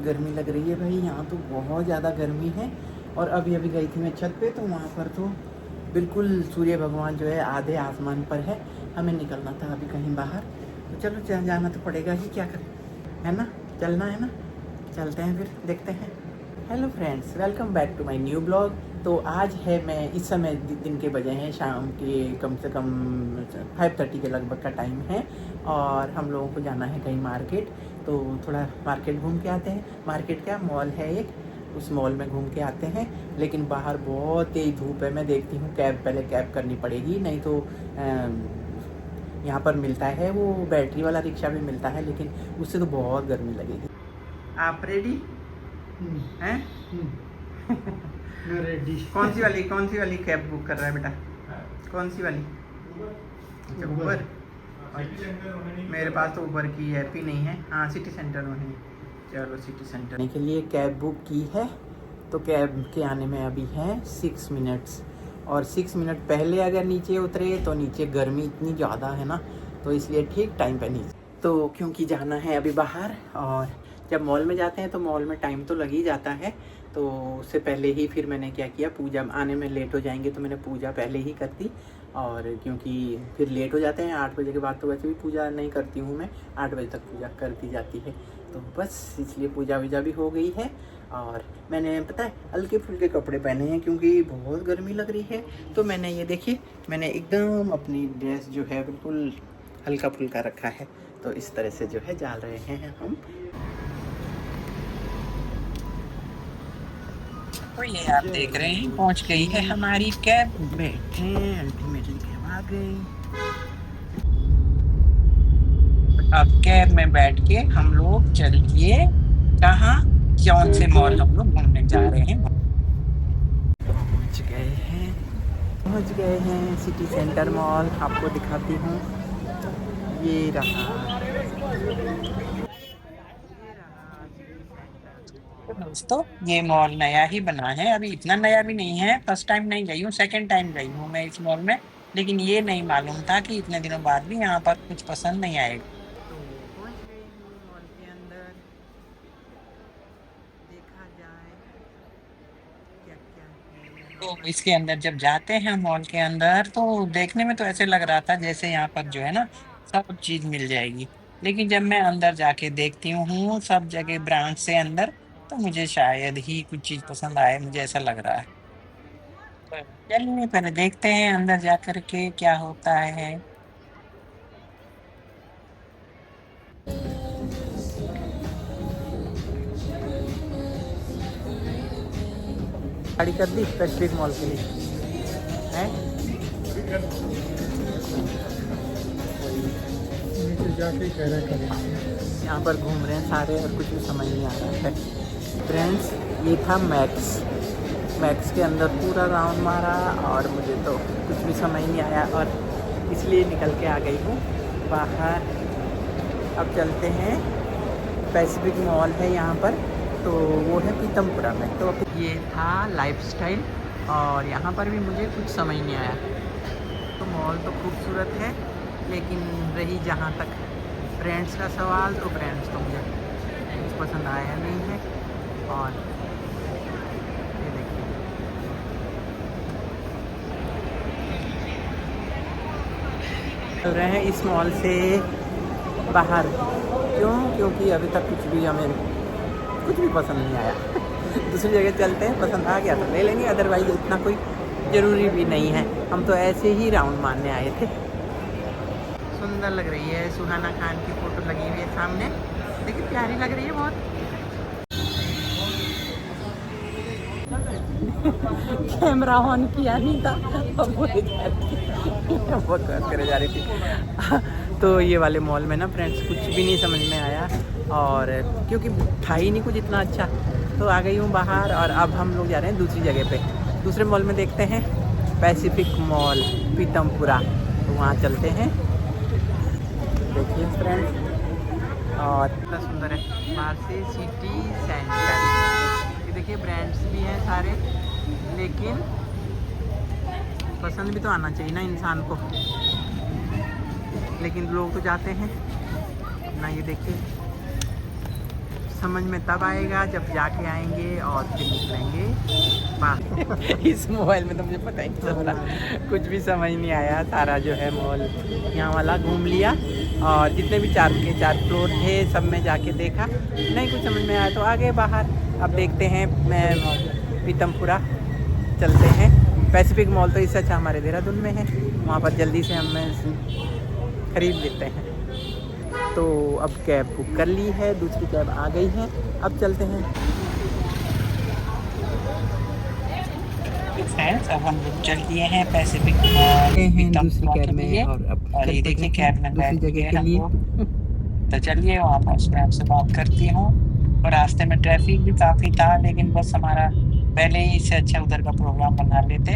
गर्मी लग रही है भाई, यहाँ तो बहुत ज़्यादा गर्मी है। और अभी अभी गई थी मैं छत पे, तो वहाँ पर तो बिल्कुल सूर्य भगवान जो है आधे आसमान पर है। हमें निकलना था अभी कहीं बाहर, तो चलो जाना तो पड़ेगा ही, क्या करें, है ना, चलना है ना, चलते हैं फिर, देखते हैं। Hello friends, welcome back to my new blog. तो आज है, मैं इस समय दिन के बजे हैं शाम के कम से कम 5:30 के लगभग का टाइम है, और हम लोगों को जाना है कहीं मार्केट। तो थोड़ा मार्केट घूम के आते हैं। मार्केट क्या, मॉल है एक, उस मॉल में घूम के आते हैं। लेकिन बाहर बहुत तेज़ धूप है, मैं देखती हूँ पहले कैब करनी पड़ेगी, नहीं तो यहाँ पर मिलता है वो बैटरी वाला रिक्शा भी मिलता है, लेकिन उससे तो बहुत गर्मी लगेगी। आप रेडी हैं? रेडी। कौन सी वाली कैब बुक कर रहा है बेटा? कौन सी वाली? अच्छा, ऊबर। मेरे पास तो ऊबर की ऐप ही नहीं है। हाँ, सिटी सेंटर में है। चलो सिटी सेंटर के लिए कैब बुक की है। तो कैब के आने में अभी है 6 मिनट्स, और 6 मिनट पहले अगर नीचे उतरे तो नीचे गर्मी इतनी ज़्यादा है ना, तो इसलिए ठीक टाइम पे नीचे। तो क्योंकि जाना है अभी बाहर, और जब मॉल में जाते हैं तो मॉल में टाइम तो लग ही जाता है। तो उससे पहले ही फिर मैंने क्या किया, पूजा आने में लेट हो जाएंगे तो मैंने पूजा पहले ही कर दी। और क्योंकि फिर लेट हो जाते हैं 8 बजे के बाद, तो वैसे भी पूजा नहीं करती हूँ मैं, 8 बजे तक पूजा कर दी जाती है। तो बस इसलिए पूजा वूजा भी हो गई है। और मैंने पता है हल्के फुल्के कपड़े पहने हैं क्योंकि बहुत गर्मी लग रही है। तो मैंने ये देखिए, मैंने एकदम अपनी ड्रेस जो है बिल्कुल हल्का फुल्का रखा है। तो इस तरह से जो है जा रहे हैं हम। तो ये आप देख रहे हैं, पहुंच गई है हमारी कैब। बैठे, अल्टीमेटली कैब आ गई। अब कैब में बैठ के हम लोग चलिए कहाँ, कौन से मॉल हम लोग घूमने जा रहे हैं। पहुंच गए हैं सिटी सेंटर मॉल। आपको दिखाती हूँ, ये रहा। तो दोस्तों, ये मॉल नया ही बना है, अभी इतना नया भी नहीं है। फर्स्ट टाइम नहीं गई हूँ, सेकंड टाइम गई हूँ मैं इस मॉल में। लेकिन ये नहीं मालूम था कि इतने दिनों बाद भी यहाँ पर कुछ पसंद नहीं आएगा। तो पहुँच गई हूँ मॉल के अंदर, देखा जाए क्या क्या है। तो इसके अंदर जब जाते हैं मॉल के अंदर, तो देखने में तो ऐसे लग रहा था जैसे यहाँ पर जो है ना सब चीज़ मिल जाएगी। लेकिन जब मैं अंदर जाके देखती हूँ सब जगह ब्रांड से अंदर, तो मुझे शायद ही कुछ चीज़ पसंद आए, मुझे ऐसा लग रहा है। तो चलिए पहले देखते हैं अंदर जा कर के क्या होता है। गाड़ी कर दी पैसिफिक मॉल के लिए है। जाके कह रहे करें। यहाँ पर घूम रहे हैं सारे और कुछ भी समझ नहीं आ रहा है। फ्रेंड्स, ये था मैक्स के अंदर पूरा राउंड मारा, और मुझे तो कुछ भी समझ नहीं आया, और इसलिए निकल के आ गई हूँ बाहर। अब चलते हैं, पैसिफिक मॉल है यहाँ पर, तो वो है पीतमपुरा में। तो ये था लाइफस्टाइल, और यहाँ पर भी मुझे कुछ समझ नहीं आया। तो मॉल तो खूबसूरत है, लेकिन रही जहाँ तक ब्रांड्स का सवाल, तो ब्रांड्स तो मुझे कुछ पसंद आया नहीं है। और ये देखिए, चल रहे हैं इस मॉल से बाहर। क्योंकि अभी तक हमें कुछ भी पसंद नहीं आया। दूसरी जगह चलते हैं, पसंद आ गया तो ले लेंगे, अदरवाइज इतना कोई ज़रूरी भी नहीं है। हम तो ऐसे ही राउंड मारने आए थे। सुंदर लग रही है, सुहाना खान की फ़ोटो लगी हुई है सामने, देखिए प्यारी लग रही है बहुत। कैमरा ऑन किया नहीं था, अब बहुत बात करे जा रही थी। तो ये वाले मॉल में ना फ्रेंड्स कुछ भी नहीं समझ में आया, और क्योंकि था ही नहीं कुछ इतना अच्छा, तो आ गई हूँ बाहर। और अब हम लोग जा रहे हैं दूसरी जगह पे, दूसरे मॉल में देखते हैं, पैसिफिक मॉल पीतमपुरा। तो वहाँ चलते हैं, देखिए फ्रेंड्स, और कितना सुंदर है बाहर से सिटी सेंटर। ये देखिए ब्रांड्स भी हैं सारे, लेकिन पसंद भी तो आना चाहिए ना इंसान को। लेकिन लोग तो जाते हैं अपना, ये देखिए समझ में तब आएगा जब जाके आएंगे और फिर निकलेंगे बाहर। इस मोबाइल में तो मुझे पता ही नहीं चल रहा, कुछ भी समझ नहीं आया। सारा जो है मॉल यहाँ वाला घूम लिया और जितने भी 4 के 4 फ्लोर थे सब में जाके देखा, नहीं कुछ समझ में आया तो आ गए बाहर। अब देखते हैं पीतमपुरा चलते हैं। पैसिफिक मॉल तो इससे अच्छा हमारे देहरादून में है, वहाँ पर जल्दी से हम खरीद लेते हैं। तो अब कैब बुक कर ली है, दूसरी कैब आ गई है, अब चलते हैं। अब हम लोग चल दिए हैं पैसिफिक मॉल दूसरी कैब में और ये देखिए कैब में दूसरी जगह के लिए। तो चलिए वहाँ पहुँच मैं आपसे बात करती हूँ। और रास्ते में ट्रैफिक भी काफ़ी था, लेकिन बस हमारा पहले ही इससे अच्छा उधर का प्रोग्राम बना लेते,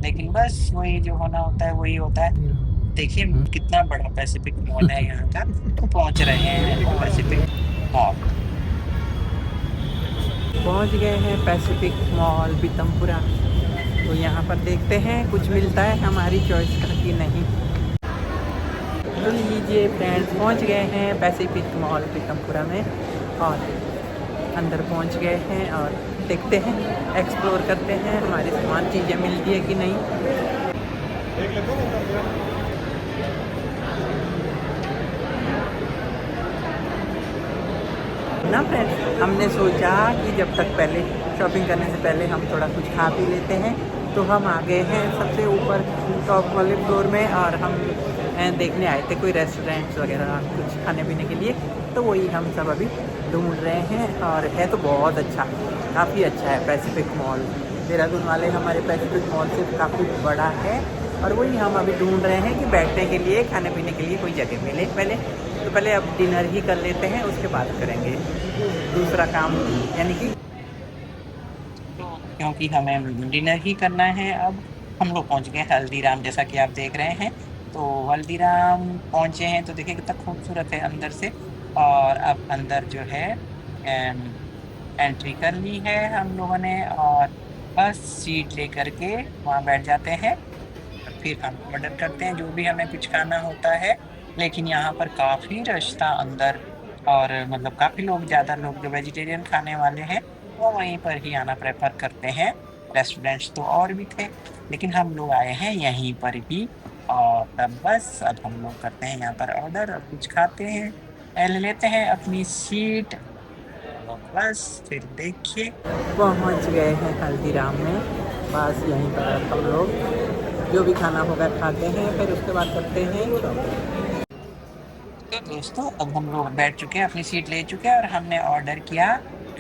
लेकिन बस वही जो होना होता है वही होता है। देखिए कितना बड़ा पैसिफिक मॉल है यहाँ का। तो पहुँच रहे हैं पैसिफिक मॉल, पहुँच गए हैं पैसिफिक मॉल पीतमपुरा। तो यहाँ पर देखते हैं कुछ मिलता है हमारी चॉइस का कि नहीं। तो लीजिए फ्रेंड्स, पहुँच गए हैं पैसिफिक मॉल पीतमपुरा में और अंदर पहुँच गए हैं और देखते हैं, एक्सप्लोर करते हैं हमारी सामान चीज़ें मिलती है कि नहीं। ना फ्रेंड्स, हमने सोचा कि जब तक पहले शॉपिंग करने से पहले हम थोड़ा कुछ खा पी लेते हैं। तो हम आ गए हैं सबसे ऊपर टॉप वाले फ्लोर में और हम देखने आए थे कोई रेस्टोरेंट्स वगैरह कुछ खाने पीने के लिए। तो वही हम सब अभी ढूंढ रहे हैं और है तो बहुत अच्छा, काफ़ी अच्छा है पैसिफिक मॉल। देहरादून वाले हमारे पैसिफिक मॉल से काफ़ी बड़ा है और वही हम अभी ढूंढ रहे हैं कि बैठने के लिए खाने पीने के लिए कोई जगह मिले। पहले अब डिनर ही कर लेते हैं, उसके बाद करेंगे दूसरा काम, यानी कि क्योंकि हमें डिनर ही करना है। अब हम लोग पहुंच गए हल्दीराम, जैसा कि आप देख रहे हैं। तो हल्दीराम पहुंचे हैं तो देखिए कितना खूबसूरत है अंदर से। और अब अंदर जो है एंट्री कर ली है हम लोगों ने और बस सीट लेकर के वहाँ बैठ जाते हैं। फिर हम ऑर्डर करते हैं जो भी हमें कुछ खाना होता है। लेकिन यहाँ पर काफ़ी रश था अंदर और मतलब काफ़ी लोग, ज़्यादा लोग जो वेजिटेरियन खाने वाले हैं वो वहीं पर ही आना प्रेफर करते हैं। रेस्टोरेंट्स तो और भी थे लेकिन हम लोग आए हैं यहीं पर ही। और तब बस अब हम लोग करते हैं यहाँ पर ऑर्डर और कुछ खाते हैं, ले लेते हैं अपनी सीट। बस फिर देखिए पहुँच गए हैं हल्दीराम में। बस यहीं पर हम लोग जो भी खाना होगा खाते हैं, फिर उसके बाद करते हैं शॉपिंग। तो दोस्तों अब हम लोग बैठ चुके हैं, अपनी सीट ले चुके हैं और हमने ऑर्डर किया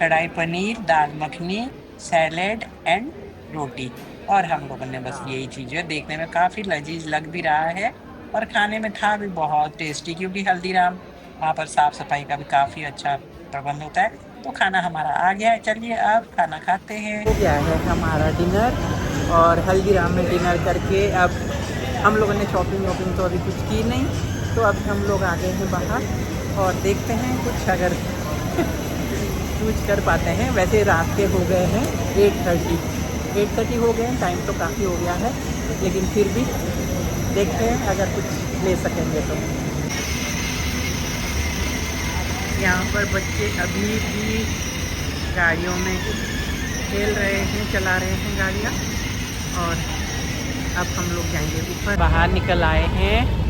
कढ़ाई पनीर, दाल मखनी, सैलेड एंड रोटी। और हम लोगों ने बस यही चीज़ें, देखने में काफ़ी लजीज लग भी रहा है और खाने में था भी बहुत टेस्टी, क्योंकि हल्दीराम वहाँ पर साफ़ सफाई का भी काफ़ी अच्छा प्रबंध होता है। तो खाना हमारा आ गया है, चलिए अब खाना खाते हैं। हो गया है हमारा डिनर और हल्दीराम में डिनर करके अब हम लोगों ने शॉपिंग तो अभी कुछ की नहीं। तो अब हम लोग आ गए हैं बाहर और देखते हैं कुछ अगर चूज कर पाते हैं। वैसे रात के हो गए हैं 8:30 हो गए हैं, टाइम तो काफ़ी हो गया है, लेकिन फिर भी देखते हैं अगर कुछ ले सकेंगे तो। यहाँ पर बच्चे अभी भी गाड़ियों में खेल रहे हैं, चला रहे हैं गाड़ियाँ। और अब हम लोग जाएंगे ऊपर। बाहर निकल आए हैं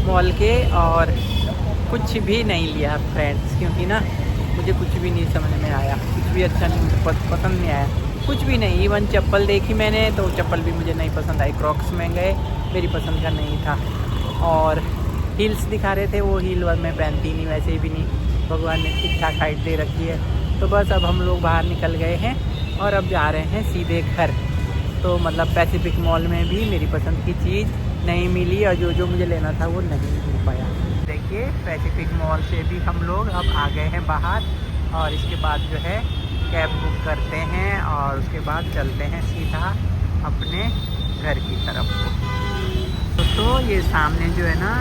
मॉल के और कुछ भी नहीं लिया फ्रेंड्स, क्योंकि ना मुझे कुछ भी नहीं समझ में आया, कुछ भी अच्छा नहीं, पसंद नहीं आया, कुछ भी नहीं। इवन चप्पल देखी मैंने तो चप्पल भी मुझे नहीं पसंद आई। क्रॉक्स में गए, मेरी पसंद का नहीं था। और हील्स दिखा रहे थे, वो हील मैं पहनती नहीं, वैसे भी नहीं, भगवान ने ठीक ठाक हाइट दे रखी है। तो बस अब हम लोग बाहर निकल गए हैं और अब जा रहे हैं सीधे घर। तो मतलब पैसिफिक मॉल में भी मेरी पसंद की चीज़ नहीं मिली और जो मुझे लेना था वो नहीं मिल पाया। देखिए पैसिफिक मॉल से भी हम लोग अब आ गए हैं बाहर और इसके बाद जो है कैब बुक करते हैं और उसके बाद चलते हैं सीधा अपने घर की तरफ को। तो ये सामने जो है ना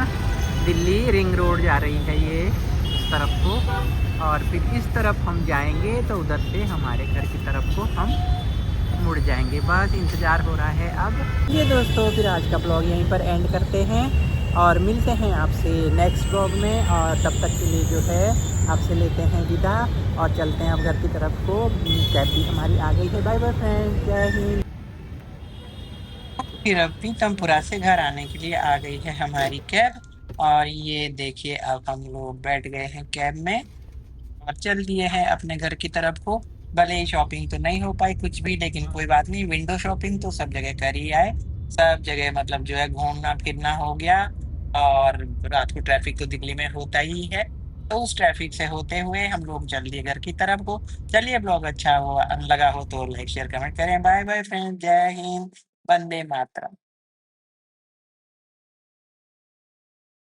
दिल्ली रिंग रोड जा रही है ये इस तरफ को, और फिर इस तरफ हम जाएंगे तो उधर से हमारे घर की तरफ को हम मुड़ जाएंगे। बस इंतज़ार हो रहा है अब। ये दोस्तों फिर आज का ब्लॉग यहीं पर एंड करते हैं और मिलते हैं आपसे नेक्स्ट ब्लॉग में। और तब तक के लिए जो है आपसे लेते हैं विदा और चलते हैं अब घर की तरफ को। कैब भी हमारी आ गई है। बाय बाय फ्रेंड्स, जय हिंद। फिर अब पीतमपुरा से घर आने के लिए आ गई है हमारी कैब। और ये देखिए अब हम लोग बैठ गए हैं कैब में और चल दिए हैं अपने घर की तरफ को। भले ही शॉपिंग तो नहीं हो पाई कुछ भी, लेकिन कोई बात नहीं, विंडो शॉपिंग तो सब जगह कर ही आए। सब जगह मतलब जो है घूमना फिरना हो गया। और रात को ट्रैफिक तो दिल्ली में होता ही है, तो उस ट्रैफिक से होते हुए हम लोग चल दिए घर की तरफ को। चलिए, ब्लॉग अच्छा हुआ लगा हो तो लाइक शेयर कमेंट करें। बाय बाय फ्रेंड, जय हिंद, वंदे मातरम।